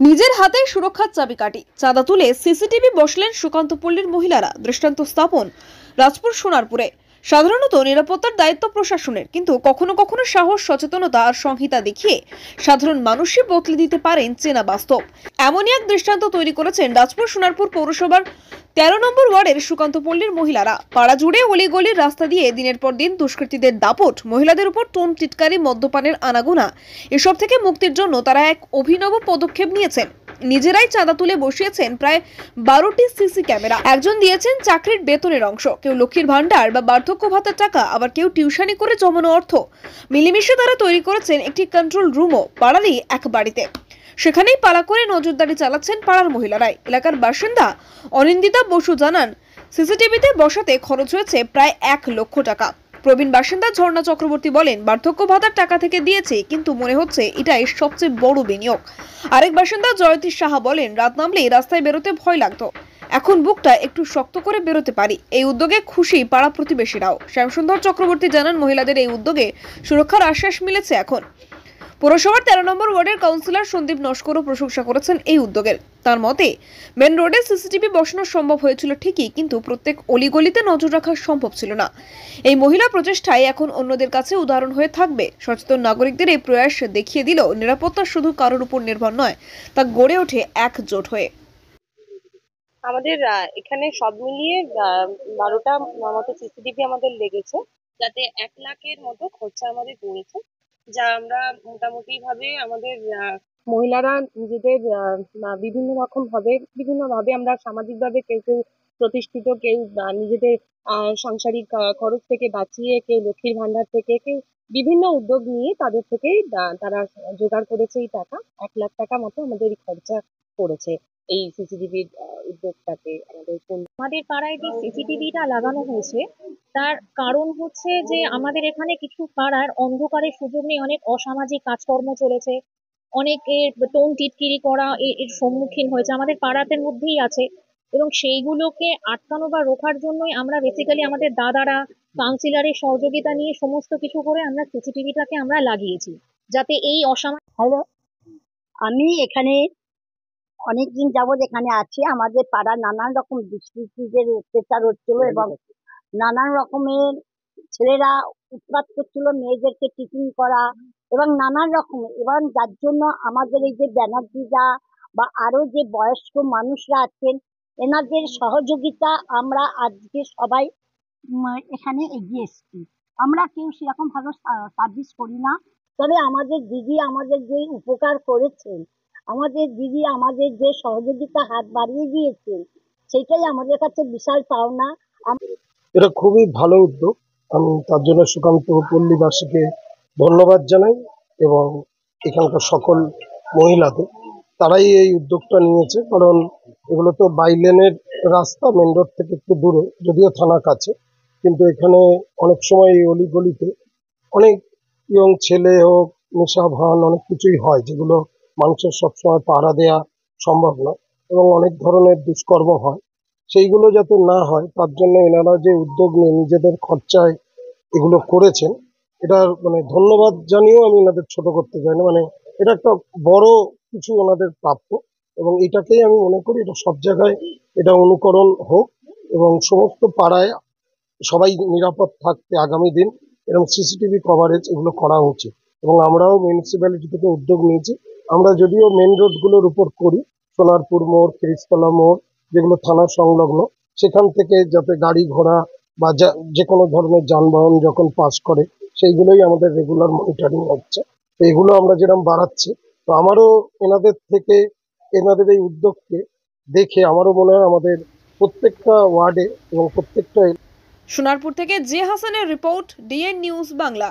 নিজের হাতে সুরক্ষার চাবিকাঠি, চাঁদা তুলে সিসিটিভি বসলেন সুকান্তপল্লীর মহিলারা। দৃষ্টান্ত স্থাপন রাজপুর সোনারপুরে। সাধারণত নিরাপত্তার দায়িত্ব প্রশাসনের, কিন্তু কখনো কখনো সাহস, সচেতনতা আর সংহিতা দেখিয়ে সাধারণ মানুষই বদলে দিতে পারেন চেনা বাস্তব। এমনই এক দৃষ্টান্ত তৈরি করেছেন রাজপুর সোনারপুর পৌরসভার ১৩ নম্বর ওয়ার্ডের সুকান্তপল্লীর মহিলারা। পাড়া জুড়ে অলিগলির রাস্তা দিয়ে দিনের পর দিন দুষ্কৃতীদের দাপট, মহিলাদের উপর টোন টিটকারি, মদ্যপানের আনাগোনা, এসব থেকে মুক্তির জন্য তারা এক অভিনব পদক্ষেপ নিয়েছেন। নিজেরাই চাঁদা তুলে বসিয়েছেন প্রায় ১২টি সিসি ক্যামেরা। একজন দিয়েছেন চাকরির বেতনের অংশ, কেউ লক্ষ্মীর ভান্ডার বা বার্ধক্য ভাতার টাকা, আবার কেউ টিউশনি করে জমানো অর্থ। মিলেমিশে তারা তৈরি করেছেন একটি কন্ট্রোল রুমও পাড়ারই এক বাড়িতে। সেখানেই পালা করে নজরদারি চালাচ্ছেন পাড়ার মহিলারাই। এলাকার বাসিন্দা অনিন্দিতা বসু জানান, সিসিটিভিতে বসাতে খরচ হয়েছে প্রায় ১ লক্ষ টাকা। প্রবীণ বাসিন্দা ঝর্ণা চক্রবর্তী বলেন, বার্ধক্য ভাতার টাকা থেকে দিয়েছে, কিন্তু মনে হচ্ছে এটাই সবচেয়ে বড় বিনিয়োগ। আরেক বাসিন্দা জয়তী সাহা বলেন, রাত নামলেই রাস্তায় বেরোতে ভয় লাগতো, এখন বুকটা একটু শক্ত করে বেরোতে পারি। এই উদ্যোগে খুশি পাড়া প্রতিবেশীরাও। শ্যামসুন্দর চক্রবর্তী জানান, মহিলাদের এই উদ্যোগে সুরক্ষার আশ্বাস মিলেছে এখন। পৌরসভার ১৩ নম্বর ওয়ার্ডের কাউন্সিলর সন্দীপ নস্করও প্রশংসা করেছেন এই উদ্যোগের। তার মতে, মেন রোডে সিসিটিভি বসানো সম্ভব হয়েছিল ঠিকই, কিন্তু প্রত্যেক অলিগলিতে নজর রাখা সম্ভব ছিল না। এই মহিলা প্রচেষ্টায় এখন অন্যদের কাছে উদাহরণ হয়ে থাকবে। সচেতন নাগরিকদের এই প্রয়াস দেখিয়ে দিল, নিরাপত্তা শুধু কারোর উপর নির্ভর নয়, তা গড়ে ওঠে একজোট হয়ে। আমাদের এখানে সব মিলিয়ে ১২টা মতো সিসিটিভি আমাদের লেগেছে, যাতে ১ লাখের মতো খরচা আমাদের পড়েছে, যা আমরা মোটামুটি ভাবে আমাদের মহিলারা নিজেদের বিভিন্ন ভাবে আমরা সামাজিক ভাবে কেউ কেউ প্রতিষ্ঠিত, কেউ নিজেদের সাংসারিক খরচ থেকে বাঁচিয়ে, কেউ লক্ষ্মীর ভান্ডার থেকে, কেউ বিভিন্ন উদ্যোগ নিয়ে তাদের থেকেই তারা জোগাড় করেছে এই টাকা। ১ লাখ টাকা মতো আমাদের এই খরচা পড়েছে এই সিসিটিভির উদ্যোগটাতে। আমাদের পাড়ায় যে সিসিটিভিটা লাগানো হয়েছে, তার কারণ হচ্ছে যে আমাদের এখানে কিছু পাড়ার অন্ধকারের সুযোগ নিয়ে অনেক অসামাজিক কাজকর্ম চলেছে, অনেকের টোন টিটকিরি করা এর সম্মুখীন হয়েছে, আমাদের পাড়াদের মধ্যেই আছে। এবং সেইগুলোকে আটকানো বা রোখার জন্যই আমরা বেসিক্যালি আমাদের দাদারা, কাউন্সিলরের সহযোগিতা নিয়ে সমস্ত কিছু করে আমরা সিসিটিভিটাকে আমরা লাগিয়েছি, যাতে এই অসামাজিক। হ্যালো, আমি এখানে অনেকদিন যাবৎ এখানে আছি। আমাদের পাড়ার নানান রকম দুষ্কৃতীদের অত্যাচার হচ্ছিল এবং নানান রকমের ছেলেরা উৎপাত করছিল, মেয়েদেরকে টিচিং করা এবং নানান রকম, এবং যার জন্য আমাদের এই যে ব্যানার্জিরা বা আরো যে বয়স্ক মানুষরা আছেন, এনাদের সহযোগিতা আমরা আজকে সবাই এখানে এগিয়ে এসেছি। আমরা কেউ সেরকম ভালো সার্ভিস করি না, তবে আমাদের দিদি আমাদের যে উপকার করেছেন, আমাদের দিদি আমাদের যে সহযোগিতা হাত বাড়িয়ে দিয়েছেন, সেটাই আমাদের কাছে বিশাল পাওনা। এটা খুবই ভালো উদ্যোগ। আমি তার জন্য সুকান্ত পল্লীবাসীকে ধন্যবাদ জানাই এবং এখানকার সকল মহিলাদের, তারাই এই উদ্যোগটা নিয়েছে। কারণ এগুলো তো বাইলেনের রাস্তা, মেন রোড থেকে একটু দূরে, যদিও থানা কাছে, কিন্তু এখানে অনেক সময় এই অলিগলিতে অনেক ইয়ং ছেলে হোক, নেশা ভান অনেক কিছুই হয়, যেগুলো মানুষের সবসময় পাহারা দেওয়া সম্ভব নয় এবং অনেক ধরনের দুষ্কর্ম হয়। সেইগুলো যাতে না হয় তার জন্য এনারা যে উদ্যোগ নিয়ে নিজেদের খরচায় এগুলো করেছেন, এটার ধন্যবাদ জানিয়েও আমি এনাদের ছোট করতে চাই না। এটা একটা বড় কিছু ওনাদের প্রাপ্য এবং এটাকেই আমি মনে করি এটা সব জায়গায় এটা অনুকরণ হোক এবং সমস্ত পাড়ায় সবাই নিরাপদ থাকতে আগামী দিন এরকম সিসিটিভি কভারেজ এগুলো করা উচিত। এবং আমরাও মিউনিসিপ্যালিটি থেকে উদ্যোগ নিয়েছি। আমরা যদিও মেন রোডগুলোর উপর করি, সোনারপুর মোড়, খিরিসতলা মোড়, যেগুলো থানা সংলগ্ন, সেখান থেকে যাতে গাড়ি ঘোড়া বা যে কোনো ধরনের যানবাহন যখন পাস করে, সেইগুলোই আমাদের রেগুলার মনিটরিং হচ্ছে। তো এগুলো আমরা যেরকম বাড়াচ্ছি, তো আমারও এনাদের থেকে, এনাদের এই উদ্যোগকে দেখে আমারও মনে হয় আমাদের প্রত্যেকটা ওয়ার্ডে এবং প্রত্যেকটা। সোনারপুর থেকে জে হাসানের রিপোর্ট, ডিএন নিউজ বাংলা।